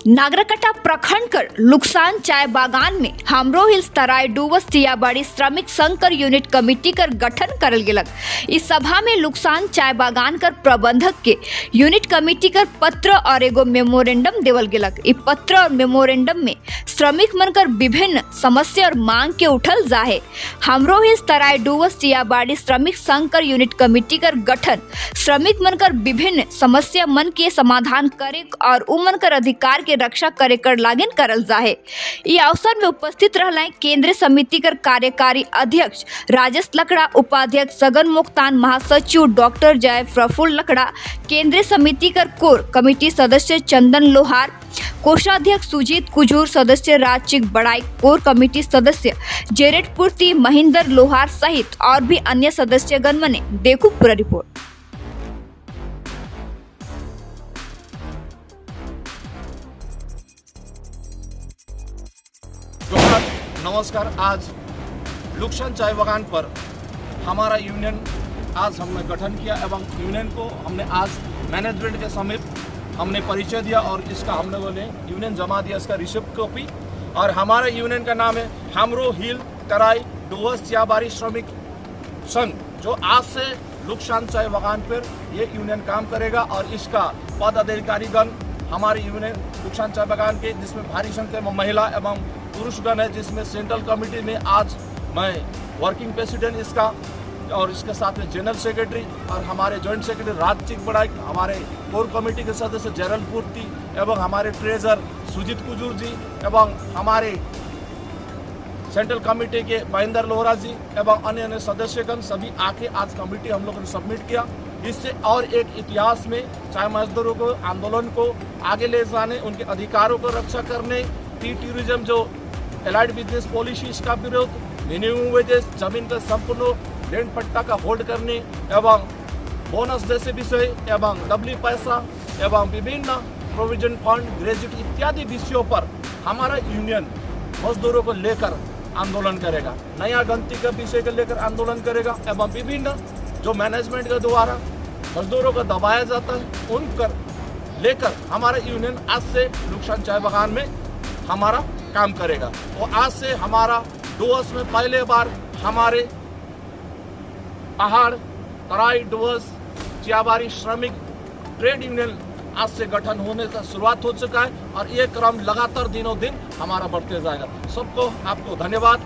नागरकटा प्रखंड कर लुक्सान चाय बागान में हमरो हिल्स तराई डूबस तियाबाड़ी श्रमिक संघ कर यूनिट कमेटी कर गठन करल गेलक। इस सभा में लुक्सान चाय बागान कर प्रबंधक के यूनिट कमेटी कर पत्र और एगो मेमोरेंडम देवल गेलक। इस पत्र और मेमोरेंडम में श्रमिक मन कर विभिन्न समस्या और मांग के उठल जाहे। हमरो हिल्स तराई डूबस तियाबाड़ी श्रमिक संघ कर यूनिट कमेटी कर गठन श्रमिक मन कर विभिन्न समस्या मन के समाधान करे और उमन कर अधिकार के रक्षा करे कर लागन करल जाहे। इस अवसर में उपस्थित रहले केंद्रीय समिति कर कार्यकारी अध्यक्ष राजेश लकड़ा, उपाध्यक्ष सगन मुक्तान, महासचिव डॉक्टर जय प्रफुल्ल लकड़ा, केंद्रीय समिति कर कोर कमेटी सदस्य चंदन लोहार, कोषाध्यक्ष सुजीत कुजूर, सदस्य राजचिक बड़ाई, कोर कमेटी सदस्य जेरेट पूर्ति, महेंद्र लोहार सहित और भी अन्य सदस्यगण मने। देखो पूरा रिपोर्ट। नमस्कार। आज लुक्सान चाय बागान पर हमारा यूनियन आज हमने गठन किया एवं यूनियन को हमने आज मैनेजमेंट के समीप हमने परिचय दिया और इसका हमने बोले यूनियन जमा दिया, इसका रिसिप्ट कॉपी। और हमारा यूनियन का नाम है हमरो हिल तराई डूबस तियाबाड़ी श्रमिक संघ, जो आज से लुक्सान चाय बागान पर ये यूनियन काम करेगा। और इसका पदाधिकारीगण हमारे यूनियन लुक्सान चाय बागान के, जिसमें भारी संख्या में महिला एवं पुरुषगण है, जिसमें सेंट्रल कमेटी में आज मैं वर्किंग प्रेसिडेंट इसका, और इसके साथ में जनरल सेक्रेटरी और हमारे जॉइंट सेक्रेटरी राजचिक बड़ाई, हमारे कोर कमेटी के सदस्य जेरल पूर्ति एवं हमारे ट्रेजर सुजीत कुजूर जी एवं हमारे सेंट्रल कमेटी के महेंद्र लोहरा जी एवं अन्य अन्य सदस्यगण सभी आके आज कमेटी हम लोगों ने सबमिट किया। इससे और एक इतिहास में चाय मजदूरों को आंदोलन को आगे ले जाने, उनके अधिकारों को रक्षा करने, टी टूरिज्म जो एलाइड बिजनेस पॉलिसी इसका विरोध, मिनिमम वेजेस, जमीन का संपूर्ण लैंड पट्टा का होल्ड करने एवं बोनस जैसे विषय एवं डबली पैसा एवं विभिन्न प्रोविजन फंड, ग्रेजुएट इत्यादि विषयों पर हमारा यूनियन मजदूरों को लेकर आंदोलन करेगा। नया गंती का विषय को लेकर आंदोलन करेगा एवं विभिन्न जो मैनेजमेंट के द्वारा मजदूरों को दबाया जाता है उन कर लेकर हमारा यूनियन आज से लुक्सान चाय बागान में हमारा काम करेगा। और आज से हमारा डूबस में पहले बार हमारे पहाड़ तराई डूबस तियाबाड़ी श्रमिक ट्रेड यूनियन आज से गठन होने का शुरुआत हो चुका है और ये क्रम लगातार दिनों दिन हमारा बढ़ते जाएगा। सबको आपको धन्यवाद।